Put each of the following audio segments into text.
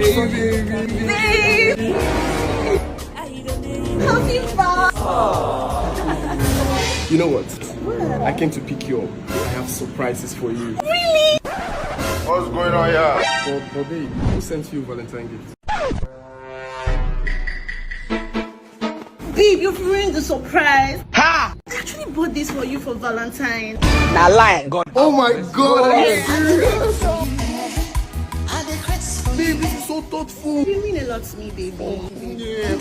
Hey, baby. Happy birthday. You know what? I came to pick you up. I have surprises for you. Really? What's going on here? But babe, who sent you Valentine gifts? Babe, you've ruined the surprise. Ha! I actually bought this for you for Valentine. Now lie, God. Oh my God! Are you serious? Babe, this is so thoughtful. You mean a lot to me, baby. Yeah.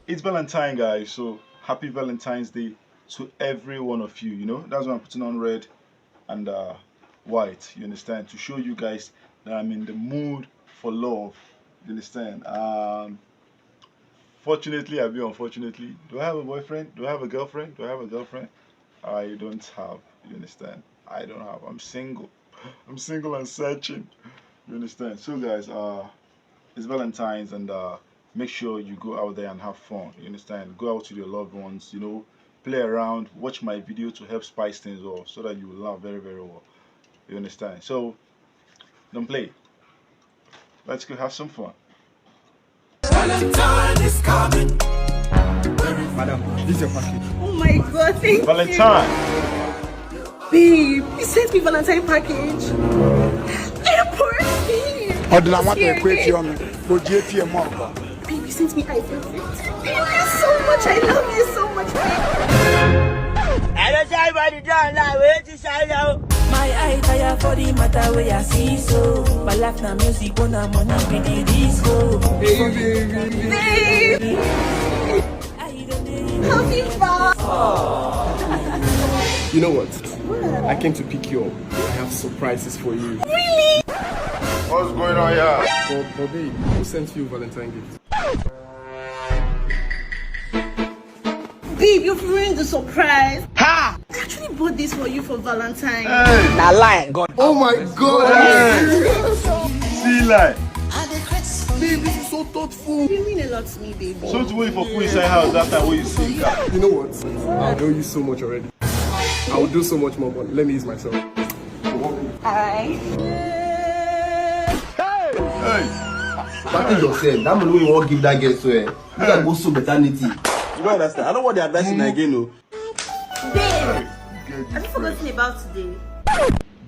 It's Valentine, guys, so happy Valentine's Day to every one of you. You know, that's why I'm putting on red and white, you understand, to show you guys that I'm in the mood for love, you understand. Fortunately, I'll be unfortunately. Do I have a boyfriend? Do I have a girlfriend? Do I have a girlfriend? I don't have, you understand. I don't have. I'm single. I'm single and searching, you understand. So guys, it's Valentine's, and make sure you go out there and have fun, you understand. Go out with your loved ones, you know, play around, watch my video to help spice things up so that you will laugh very, very well, you understand. So don't play, let's go have some fun. Valentine is coming. Madam, this is your package. Oh my God, thank Valentine. you. Babe, you sent me Valentine package. Airport, babe. How did I want to equate you on me? Babe, you sent me iPhone 15. Thank you so much. I love you so much. I don't say anybody down now. Wait to sign out. My eye tire for the matter where I see so. But laugh na music on a money with the disco. Hey, baby. Babe. Happy birthday. You know what? I came to pick you up. I have surprises for you. Really? What's going on here? But babe, who sent you Valentine gifts? Babe, you've ruined the surprise. Ha! I actually bought this for you for Valentine. Hey. Now lie, God. Oh my God! Are you serious? See, like, Babe, this is so thoughtful. You mean a lot to me, baby. so to wait for Queen inside house that time when you see. You know what? I know you so much already. I will do so much more, but let me ease myself. Alright. Hey. Package yourself. That money we won't give that girl to her. You can go so maternity. You don't understand. I don't want the advising again, no. Babe, have you forgotten about today?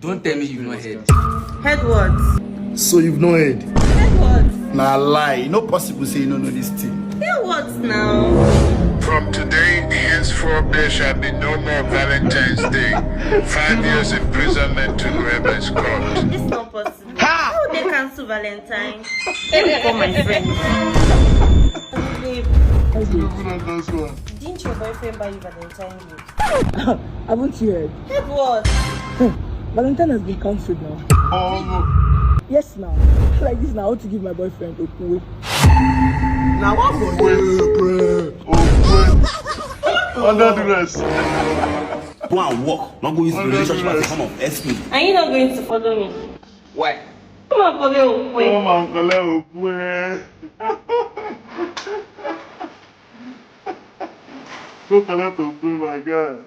Don't tell me you've not heard. Heard what? So you've no head. Heard what? Nah lie. No possible say you don't know this thing. Hear what now? From today, henceforth, there shall be no more Valentine's Day. 5 years imprisonment to whoever is caught. It's not possible. How would they cancel Valentine? Let me call my friend. Babe, didn't your boyfriend buy you Valentine gift? Haven't you heard? Heard what? Valentine has been cancelled now. Oh, Yes, now. Like this now, I want to give my boyfriend a cool. Now what for you? under the rest. Go and walk. Not go use the relationship as a form of escape. Are you not going to follow me? Why? Come on, follow me. Oh my God, go collect the food, my God.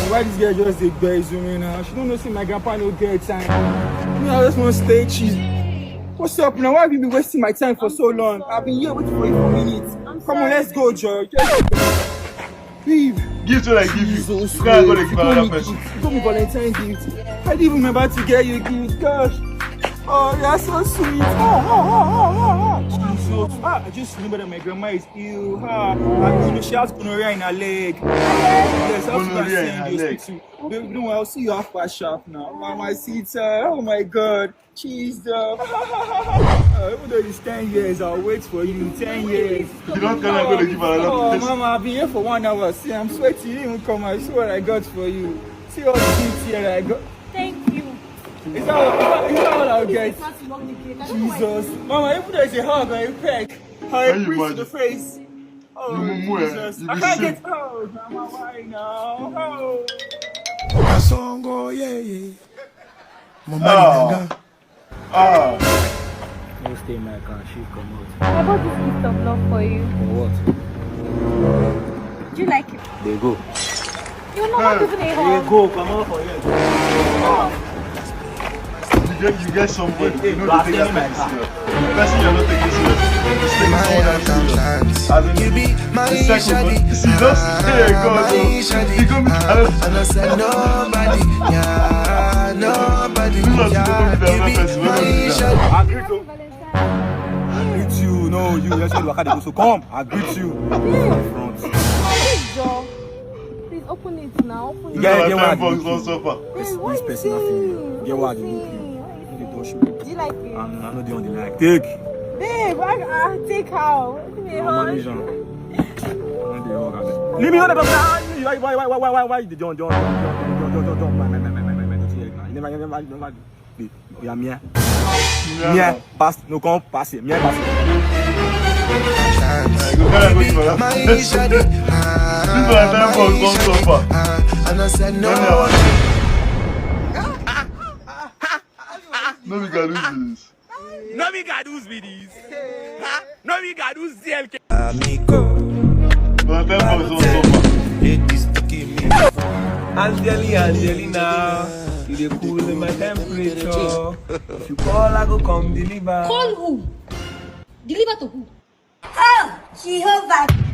Why this girl just a guy zooming now? She don't know see my grandpa no get time. Me, I just want to stay cheese. What's up now? Why have you been wasting my time for so long? I've been here waiting for you for minutes. Come on, let's go, Joy. Babe. Give what I give you. So You can't go to give another person. You got me Valentine gift. I didn't even remember to get you a gift. Gosh. Oh, you're so sweet. Jesus. I just remember that my grandma is ill. She has gonorrhea in her leg. Yes, I'll send you hospital. Baby, no, I'll see you half past sharp now. Mama, sister. Oh my God. Jesus. Even though it's 10 years, I'll wait for you. 10 years. You don't go to give another person. Mama, I've been here for 1 hour. See, I'm sweating. You didn't even come out. See what I got for you. See all the gifts here that I got. Thank you. Is that what I'll get? Jesus. Mama, even though it's a hug or a peck, I breathe to the face. Oh, Jesus. I can't get out. Mama, why now? Oh. My song go yeah. Mama No stay in my car, she come out. I bought this gift of love for you. For what? Do you like it? They go. You're not even a They hug. go, come on for you. You get somewhere. You know the thing that's taking serious. The person you're not taking serious is taking someone else serious. As in, the second one. See, just say God. You go meet another person. And I said nobody, yeah, nobody, yeah. Give me my shaggy. I greet you. I greet you. No, you just said Waka, so come. I greet you. Front. Please, Joe. Please open it now. Open it. Yeah, get what box don't suffer. This person not female. Get what you look. Do you like it? I'm not the only like. Take. Babe, I take how? Give me a hug. Leave me on the why the John yeah, me pass no come pass it. Me pass it. My shaggy. This Valentine box don't suffer. And I said no. No, we can do this. No me gadus with this. No me gadus CLK. Amigo. Valentine box don't suffer. Ladies taking me. Angelina, you dey cool in my temperature. If you call, I go come deliver. Call who? Deliver to who?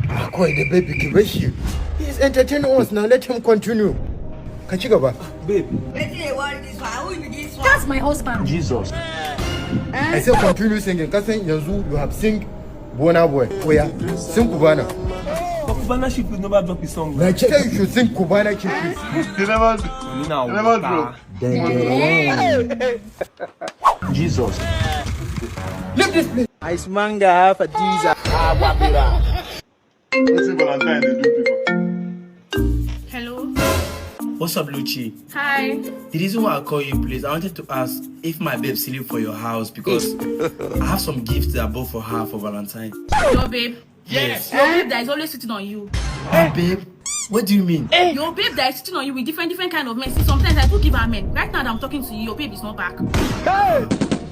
Agkaay, the baby, give us you. He's entertaining us now. Let him continue. Kachigaba. Babe. That's my husband. Jesus. I said continue singing. Kasen Yanzu, you have sing Bona Boy. Where? Sing Kubana. But Kubana ship will never drop his song. I tell you should sing Kubana Chief. You never drop. Jesus. Leave this place. Ice manga for teaser. Let's see Valentine, they do people. Hello. What's up, Lucci? Hi. The reason why I call you, please, I wanted to ask if my babe sleep for your house because I have some gifts that I bought for her for Valentine. Your babe? Yes. Your babe that is always sitting on you. Babe? What do you mean? Your babe that is sitting on you with different kind of men. See, sometimes I do give her men. Right now that I'm talking to you, your babe is not back.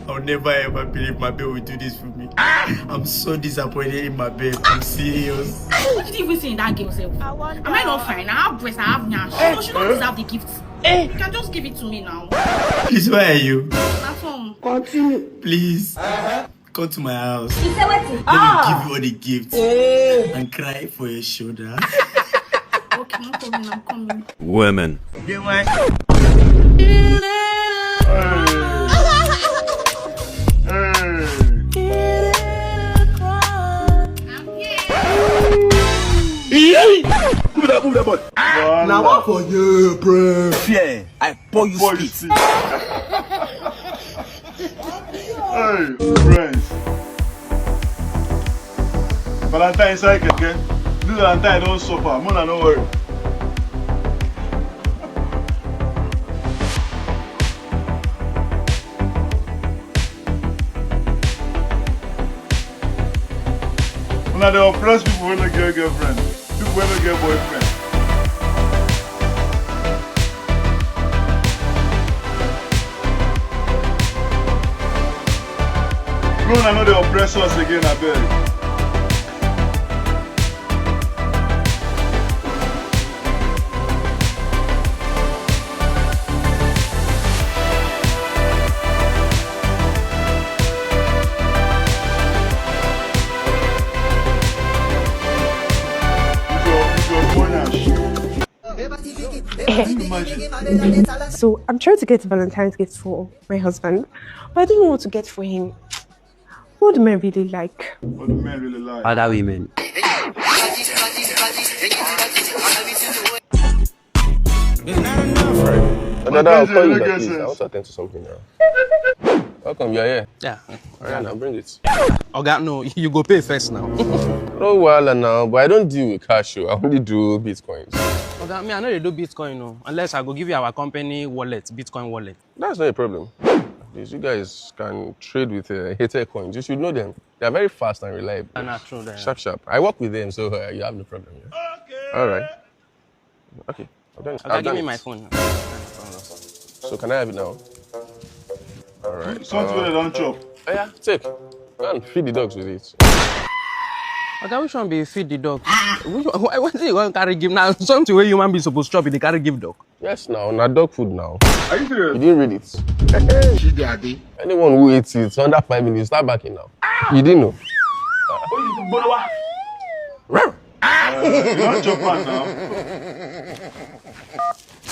I'll never ever believe my babe will do this for me. I'm so disappointed in my babe. I'm serious. What did you even say in that game, self? Am I not fine? I have breasts, I have nyash. So she don't deserve the gifts. You can just give it to me now. Please, where are you? That's all. Continue. Please. Come to my house. Let me give you all the gifts and cry for your shoulder. Okay, no problem, I'm coming. Women. Move that boy. Now what for you, bro? Yeah, I pour you Skits. Hey, friends. Valentine inside again. This Valentine don't suffer. Mona, no worry. Mona, they oppress people when they get girlfriend. People when they get boyfriend. Mona, know they oppress us again, I beg. So I'm trying to get Valentine's gift for my husband, but I don't know what to get for him. What do men really like? What do men really like? Other women. Dada, I'll call you back, please. I want to attend to something now. Welcome, you're here. Yeah. Alright, now bring it. Okay, no, you go pay first now. No, well, now, but I don't deal with cash, I only do bitcoins. Okay, I know they do Bitcoin, no, unless I go give you our company wallet, Bitcoin wallet. That's not a problem. Please, you guys can trade with hater coins. You should know them. They are very fast and reliable. Not true, then. Sharp, sharp. I work with them, so you have no problem. Yeah? Okay. All right. Okay. Okay, give me my phone. So can I have it now? All right. Something that don't chop. Oh, yeah, take. Go and feed the dogs with it. Okay, which one be feed the dog? Why do you want to carry give now? Something where human being supposed to chop, they carry give dog. Yes, now, not dog food now. Are you serious? You didn't read it. Anyone who eats it under 5 minutes, start backing now. You didn't know. Don't chop on now.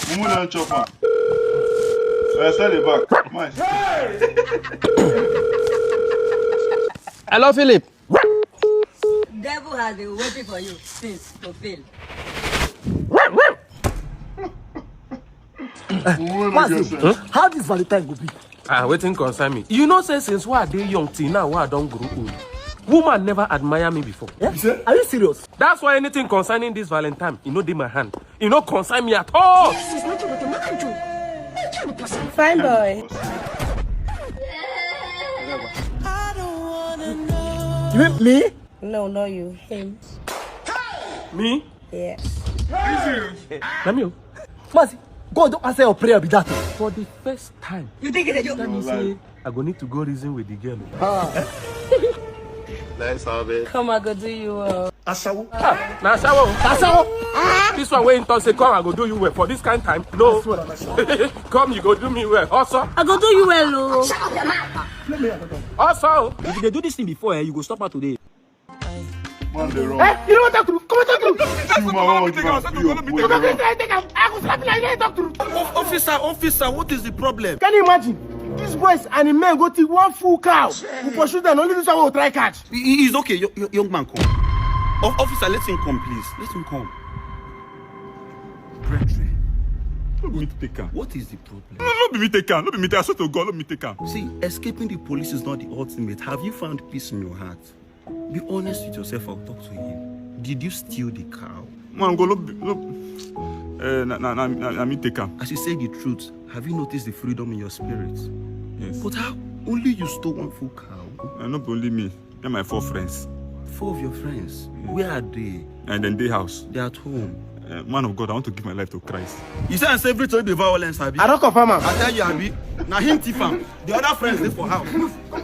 Mumu don't chop on. I start the back. Hello, Philip. Devil has been waiting for you since to fail. How this Valentine go be? Waiting concern me. You know, say since I dey young till now, I don't grow old. Woman never admire me before. Yeah? Are you serious? That's why anything concerning this Valentine, you know, dey my hand. You know, concern me at all. Fine boy. You mean me? No, not you. Him. Me? Yeah. Are you serious? Let me. Mazi, God don't answer your prayer with that. For the first time. You think it's a joke? Let me say, I go need to go reason with the girl. Let's have it. Come, I go do you well. Asawo. Now, Asawo. This one where in say, come, I go do you well. For this kind of time, no. Come, you go do me well. Also, I go do you well, oh. Also, if you do this thing before, you go stop her today. Man, they wrong. Hey, you know what talk to? Come on, talk to. I go slap you like that, talk to. Officer, what is the problem? Can you imagine? These boys and the men go take one full cow. We pursue them, only this one will try catch. He's okay, young man, come. Officer, let him come, please. Let him come. Brethren. Let me take him. What is the problem? No, let me take him. Let me take him. I swear to God, let me take him. See, escaping the police is not the ultimate. Have you found peace in your heart? Be honest with yourself. I'll talk to him. Did you steal the cow? Man, go look. Let me take him. As you say the truth, have you noticed the freedom in your spirit? Yes. But how? Only you stole one full cow? Not only me. And my 4 friends. 4 of your friends? Where are they? And then they house. They're at home. Man of God, I want to give my life to Christ. You say I'm every time be violence, Abi? I don't confirm, man. I tell you, Abi. Now him Tifam. The other friends they for house.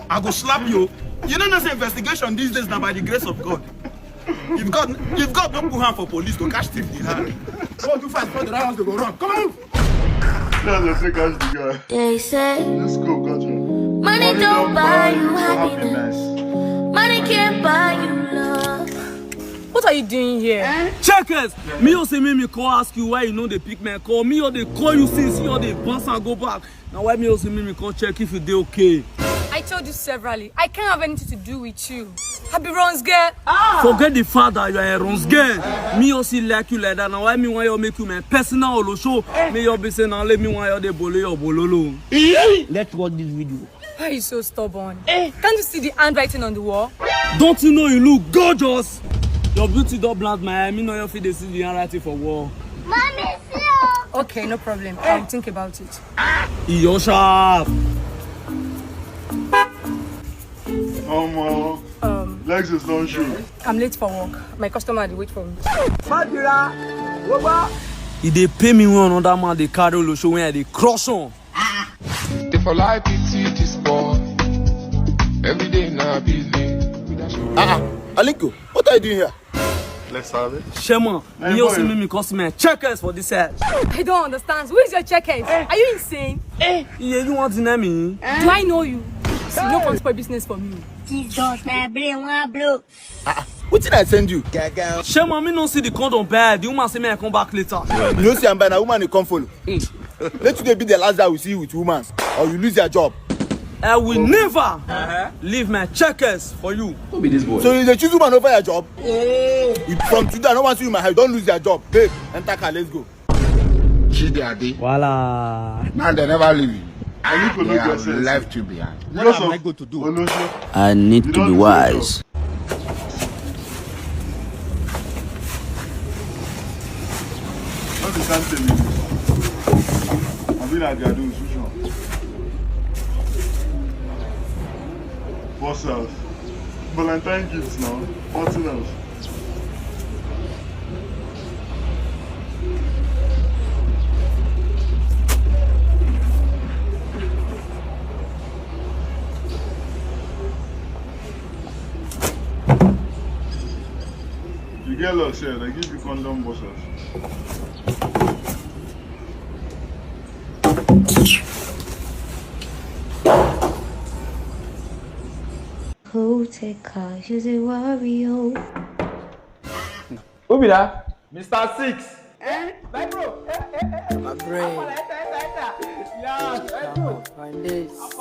I go slap you. You don't know the investigation these days now by the grace of God. You've got no put hand for police to catch thief the hand. Go too fast for the right ones to go wrong. Come on. Let's catch the guy. They say Let's go, gotcha. money don't buy you happiness. Money can't buy you love. What are you doing here? Checkers! Me also make me call ask you why you know they pick my call. Me or they call you since you or they bounce and go back. Now why me also make me call check if you they okay? I told you severally, I can't have anything to do with you. Happy runs, girl. Forget the fact that you are a runs girl. Me also like you like that. Now why me want you make you my personal holo show? Me you be saying now let me want you the bolo or bololo. Let's watch this video. Why are you so stubborn? Can't you see the handwriting on the wall? Don't you know you look gorgeous? Your beauty don't blind my eye. Me know your feet they see the handwriting for war. Mommy, see you. Okay, no problem. I'll think about it. You're sharp. Legs is not sure. I'm late for work. My customer they wait for me. If they pay me one another man, they carry the show when they cross on. If I like it, this boy. Every day now busy. Aliko, what are you doing here? Let's have it. Shema, you also make me customer checkers for this set. I don't understand. Who is your checkers? Are you insane? Yeah, you want to know me? Do I know you? So you don't want to spoil business for me. Jesus, my brain one blow. What did I send you? Shema, me no see the condom bad. The woman say me I come back later. You know see I'm bad, a woman you come follow. Let today be the last day we see you with women, or you lose your job. I will never leave my checkers for you. Who be this boy? So you choose woman over your job? From today, I don't want to see you in my house. Don't lose your job. Babe, enter car, let's go. Voila. Now they never leave you. I need to They look have yourself. left you behind. What am I going to do? I need to be wise. What you can't tell me? I've been at the institution. What's else? Valentine gifts now. What's else? You get lost here, they give you condom busters. Who take car? She's a warrior. Who be that? Mr. Six. My bro. My brain. This is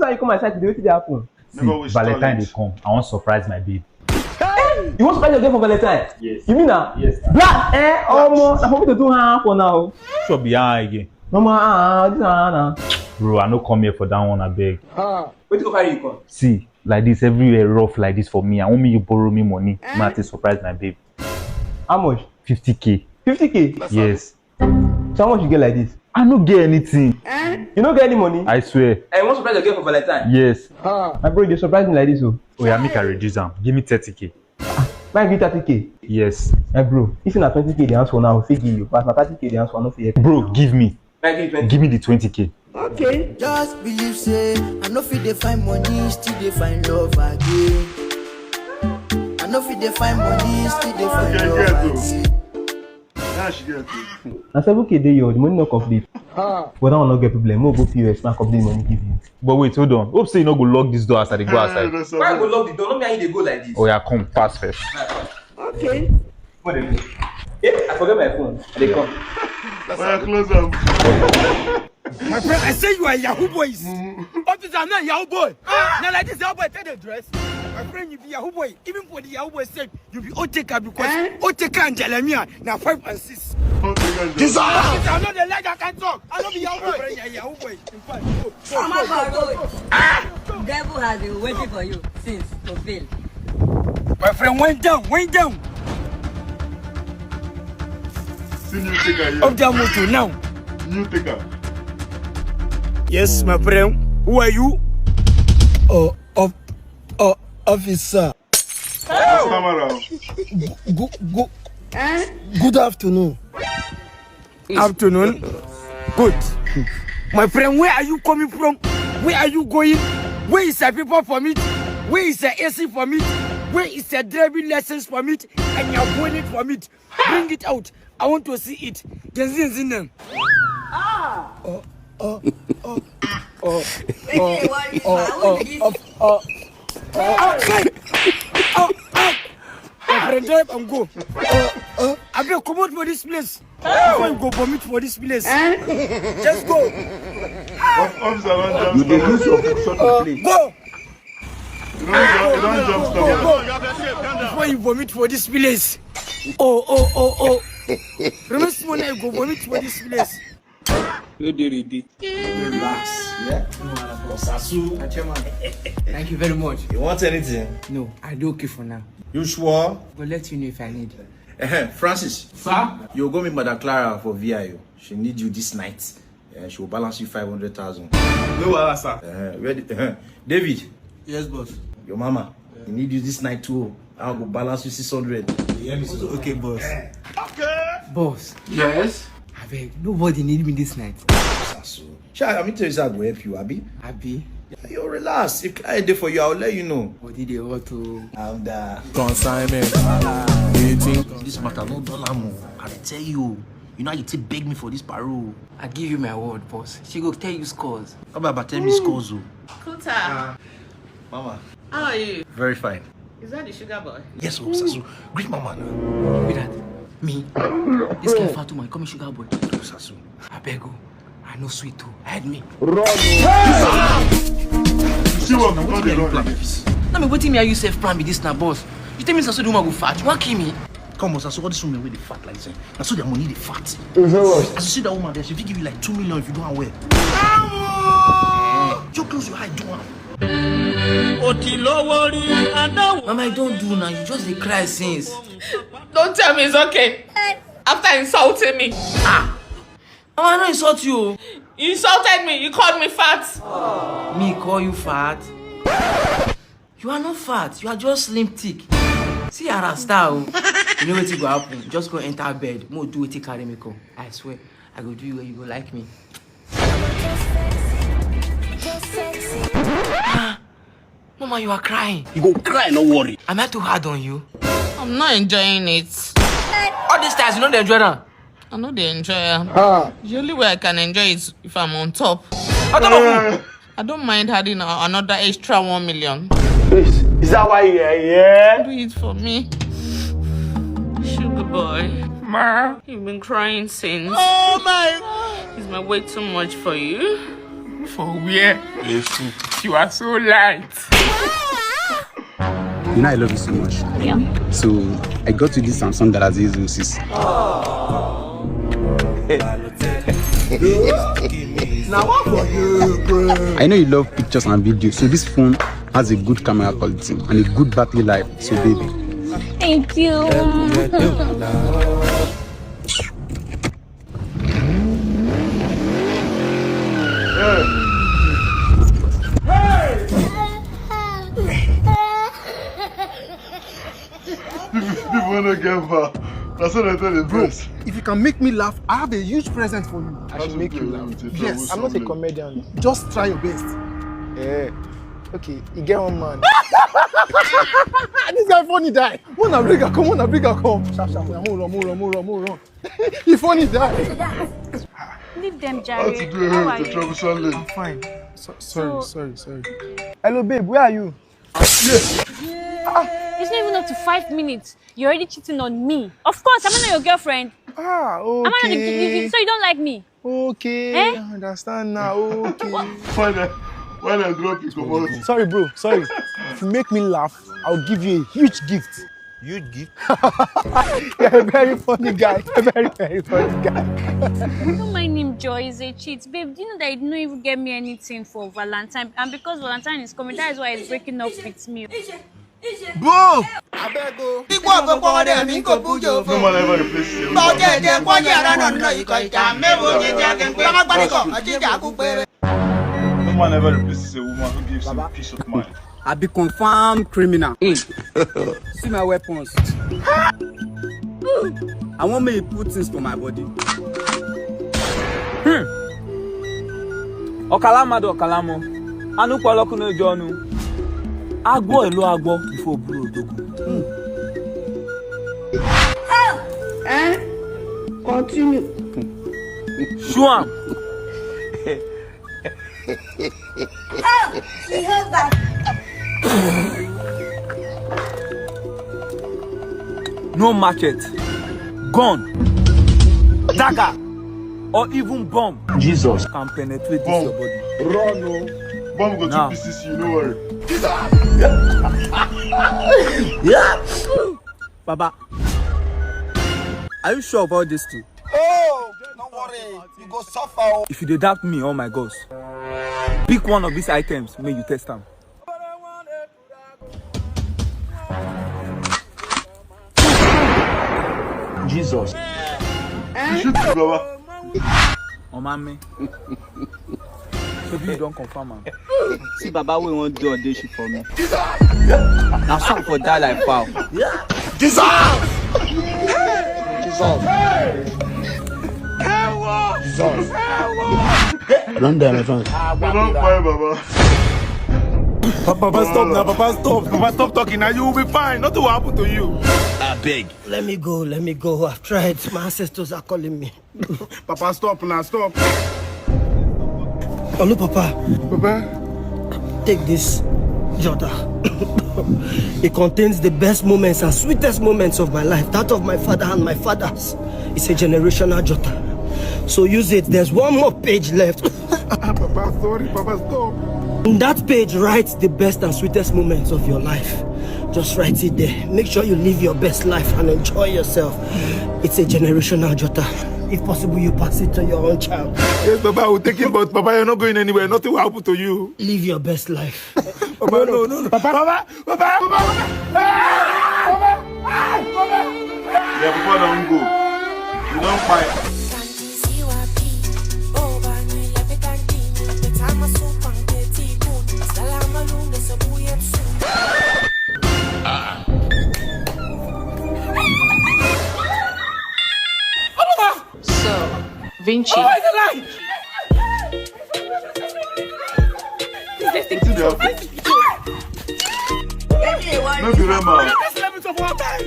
how you come inside today. What did happen? See, Valentine they come. I want to surprise my babe. Hey! You want to surprise your girl for Valentine? Yes. You mean that? Yes. Black, almost. I hope you do her for now. Sure be again. No more, this now. Bro, I no come here for that one, I beg. Wait to carry you come. See, like this, everywhere rough like this for me. I want me you borrow me money. I have to surprise my babe. How much? 50k. 50k? Yes. So how much you get like this? I no get anything. You don't get any money? I swear. I want to surprise your girl for Valentine? Yes. My bro, you surprise me like this, oh. Oh yeah, make I reduce them. Give me 30k. Why give 30k? Yes. Hey bro, if you na 20k the answer now, I'll give you. But na 30k the answer, I no fit. Bro, give me. Give me the 20k. Okay. Just believe, say, I know if they find money, still they find love again. I know if they find money, still they find love again. Na 7k dey your, the money no complete. But that one no get problem. Mo go POS, na complete money give you. But wait, hold on. Hope say you no go lock this door as I dey go outside. Why I go lock the door? No me and you dey go like this. Oh yeah, come pass first. Okay. What dey do? I forget my phone. I dey come. Close up. My friend, I say you are Yahoo boys. Officer, I'm not Yahoo boy. Now like this Yahoo boy take the dress. My friend, you be Yahoo boy. Even for the Yahoo boy sake, you be Oteka because Oteka and Jeremiah now 5 and 6. This I'm not the leg I can talk. I don't be Yahoo boy. Yahoo boy. In fact, go. Devil has been waiting for you since to fail. My friend, went down. See new taker Up that motor now. New taker. Yes, my friend. Who are you? Officer. Good afternoon. Afternoon. Good. My friend, where are you coming from? Where are you going? Where is the paper permit? Where is the AC permit? Where is the driving license permit? And your bonnet permit? Bring it out. I want to see it. Outside! My friend, drive and go. I will come out for this place. Before you go vomit for this place. Just go. You dey lose your place. Go! You don't jump stop. Before you vomit for this place. Oh. Remember when I go vomit for this place. Relax. Yeah? Osasu. Thank you very much. You want anything? No, I do okay for now. You sure? We'll let you know if I need. Francis. Sir? You'll go meet Mother Clara for VIO. She needs you this night. She will balance you 500,000. No, sir. Ready? David. Yes, boss. Your mama. He need you this night too. I'll go balance you 600. Okay, boss. Okay. Boss. Yes? I beg, nobody need me this night. Sha, I'm tell you I go help you, Abi. You relax. If I did for you, I'll let you know. What did they want to? I'm the consignment. This matter no dollar more. I tell you. You know you take beg me for this parole. I give you my word, boss. She go tell you scores. How about tell me scores? Kuta. Mama. How are you? Very fine. Is that the sugar boy? Yes, Osasu. Greet mama now. With that, me. This guy fat man, call me sugar boy. Osasu. I beg you. I know sweet too. Head me. Now me waiting me you safe plan be this now, boss. You tell me so the woman go fat. You want kill me? Come on, Osasu. What this woman with the fat like this? I saw their money the fat. As you see that woman there, she will give you like 2 million if you don't wear. You close your eye, do one. Mama, I don't do now. You just dey cry since. Don't tell me it's okay. After insulting me. Mama, I don't insult you. You insulted me. You called me fat. Me call you fat? You are not fat. You are just slim thick. See your rasta. You know what go happen? Just go enter bed. Mo do it carry me come. I swear. I go do you where you go like me. Mama, you are crying. You go cry, no worry. Am I too hard on you? I'm not enjoying it. All these times, you know they enjoy them. I know they enjoy it. The only way I can enjoy it is if I'm on top. I don't mind having another extra 1 million. Is that why you're here? Do it for me. Sugar boy. Ma, you've been crying since. Oh my! Is my weight too much for you? For where? You are so light. You know I love you so much. Yeah. So I got you this Samsung that has these uses. Now what for you, bro? I know you love pictures and videos, so this phone has a good camera quality and a good battery life. So baby. Thank you. People wanna get far. That's what I tell you, bro. If you can make me laugh, I have a huge present for you. I should make you laugh. Yes, I'm not a comedian. Just try your best. Yeah. Okay, you get one man. This guy funny die. Wanna bring her come, wanna bring her come. Sharp, hold on. He funny die. Leave them, How Jerry. to do it, the troublesome lady. I'm fine. Sorry. Hello, babe, where are you? Yes. It's not even up to 5 minutes. You're already cheating on me. Of course, I'm not your girlfriend. Ah, okay. I'm not so you don't like me. Okay, Eh? I understand now. Okay. Why I drop you, come on? Sorry, bro. Sorry. If you make me laugh, I'll give you a huge gift. Huge gift? You're a very funny guy. A very, very funny guy. Don't mind him, Joy. He's a cheat. Babe, do you know that he didn't even get me anything for Valentine? And because Valentine is coming, that is why he's breaking up with me. Bro! No man ever replaces you. No man ever replaces a woman who gives him peace of mind. I be confirmed criminal. See my weapons. I want me to put things for my body. Okalamado Okalamo. Anu Palokuno Jonu. Agbo elo agbo before Brodda. Continue. Shuam. No machete, gun, dagger, or even bomb. Jesus can penetrate this your body. Run, no. Bomb go to pieces, you know worry. Baba, are you sure about this too? Oh, don't worry. You go suffer. If you doubt me, oh my gosh, pick one of these items, may you test them. Jesus. You shoot me, Baba. Oh, mommy. So you don't confirm, man. See, Baba, we won't do audition for me. Now, some for that like foul. Jesus! Run down, my friend. Don't fight, Baba. Papa, stop now. Papa, stop. Papa, stop talking now. You will be fine. Nothing will happen to you. I beg. Let me go. I've tried. My ancestors are calling me. Papa, stop now. Stop. Hello, Papa. Papa? Take this jotter. It contains the best moments and sweetest moments of my life. That of my father and my father's. It's a generational jotter. So use it. There's one more page left. Papa, sorry. Papa, stop. On that page, write the best and sweetest moments of your life. Just write it there. Make sure you live your best life and enjoy yourself. It's a generational jotter. If possible, you pass it to your own child. Yes, Papa, I will take it, but Papa, you're not going anywhere. Nothing will happen to you. Live your best life. Papa, no. Papa. Yeah, Papa, don't go. You don't fight. So, Vinci. No be Rema. of our time.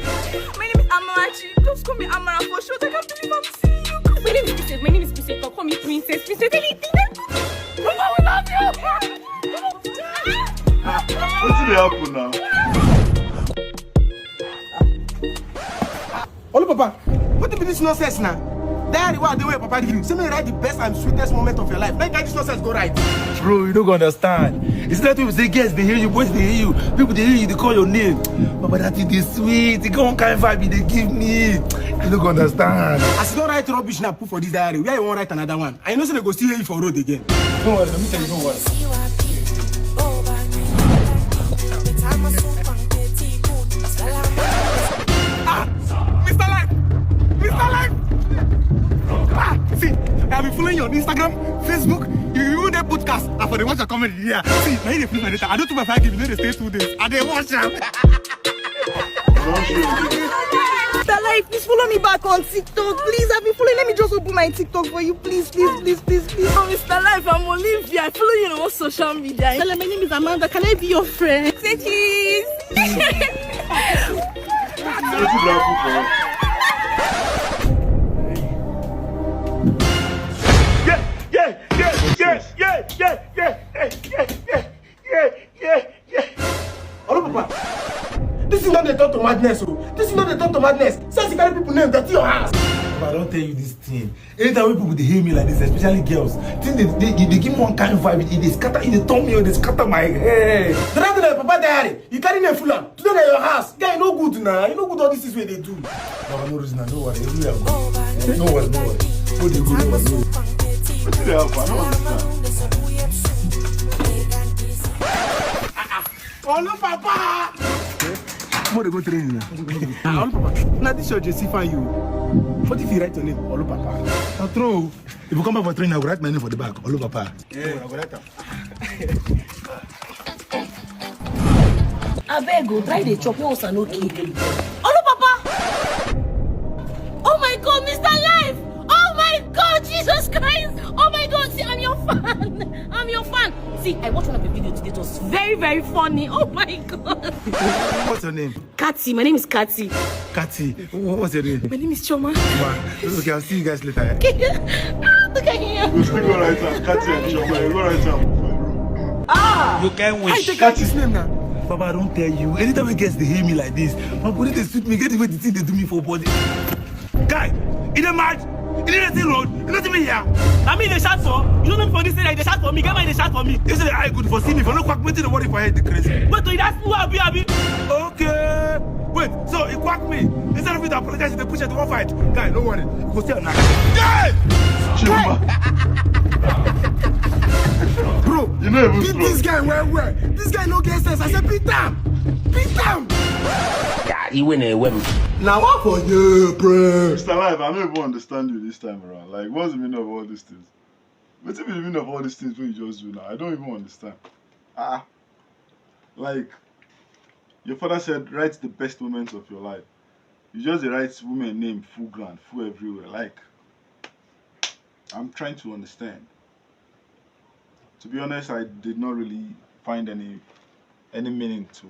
My name is Amarachi. Just call me Amara for short. I can't believe I'm seeing you. My name is Princess. My name is Princess. Call me Princess. Princess, anything. Mama, we love you. What did happen now? Olu Papa, what be this nonsense now? Diary what the way Papa give you. Say me write the best and sweetest moment of your life. Like this nonsense go right. Bro, you don't understand. It's like people say, girls, they hear you, boys, they hear you. People, they hear you, they call your name. Papa, that is sweet. They come kind vibe they give me. You don't understand. As you don't write rubbish now, put for this diary. Where you want to write another one? I know so they go still hear you for road again. Don't worry, let me tell you, don't worry. See, I've been following you on Instagram, Facebook, you even that podcast. And for the watch your comedy here. See, now you flip my data. I don't do my 5 give you know they stay 2 days. And they watch them. Mr. Life, please follow me back on TikTok. Please, I've been following. Let me just open my TikTok for you. Please. Oh, Mr. Life, I'm Olivia. I follow you on all social media. Hello, my name is Amanda. Can I be your friend? Say cheese. Hello, Papa. This is not the thought to madness. This is not the thought to madness. Since you carry people name that your house. Papa, I don't tell you this thing. Anytime people they hear me like this, especially girls, think they give me one kind of vibe. They scatter, they turn me, they scatter my head. The rest of the Papa diary, you carry me full on. Today at your house. Guy, you no good now. You know good all this is what they do. No, no reason, no worry. Everywhere I go. No worry. Go they go, no worry. What did happen? I don't understand. Hello, Papa. More they go training now. Hello, Papa. Now this your JC for you. What if you write your name? Hello, Papa. Not true. If you come back for training, I will write my name for the back. Hello, Papa. Yeah, I will write them. I beg you, try the chop once and okay. Hello, Papa. Oh my God, Mr. Life. Oh my God, Jesus Christ. Oh my God, see, I'm your fan. See, I watched one of the videos today. It was very, very funny. Oh my God. What's your name? Kati. My name is Kati. Kati. What's your name? My name is Choma. Okay, I'll see you guys later. Look at him. You still go right now. Kati and Choma. You go right now. You can wish. I take Kati's name now. Papa, I don't tell you. Anytime I guess they hear me like this, my body they suit me. Get the way the thing they do me for body. Guy, in the match. You didn't see road. You don't see me here. I mean, they shout for. You don't know for this thing. They shout for me. Get my they shout for me. You say I good for see me. For no quack me to the worry for head the crazy. Wait, that's who I be. Okay. Wait. So he quack me. Instead of me to apologize, they push it to one fight. Guy, don't worry. You go stay on that. Bro, you know beat this guy where? This guy no get sense. I said beat him. Yeah, he win a win. Now what for you, bro? Mr. Life, I don't even understand you this time around. Like, what's the meaning of all these things? What's the meaning of all these things when you just do now? I don't even understand. Like, your father said, write the best moments of your life. You just write women name full grand, full everywhere. Like, I'm trying to understand. To be honest, I did not really find any meaning to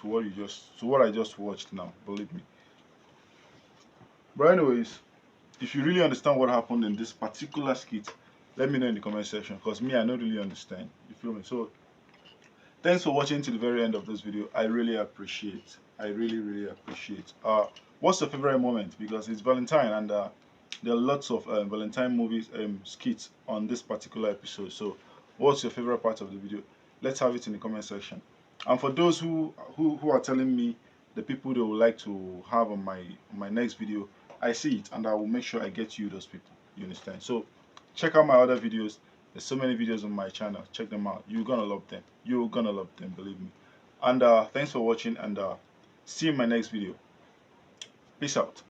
what I just watched now, believe me. But anyways, if you really understand what happened in this particular skit, let me know in the comment section, because me, I don't really understand. You feel me? So thanks for watching to the very end of this video. I really appreciate. I really appreciate. What's your favorite moment? Because it's Valentine, and there are lots of Valentine movies skits on this particular episode. So what's your favorite part of the video? Let's have it in the comment section. And for those who are telling me the people they would like to have on my next video, I see it, and I will make sure I get you those people. You understand? So check out my other videos. There's so many videos on my channel. Check them out. You're gonna love them. You're gonna love them, believe me. And thanks for watching, and see you in my next video. Peace out.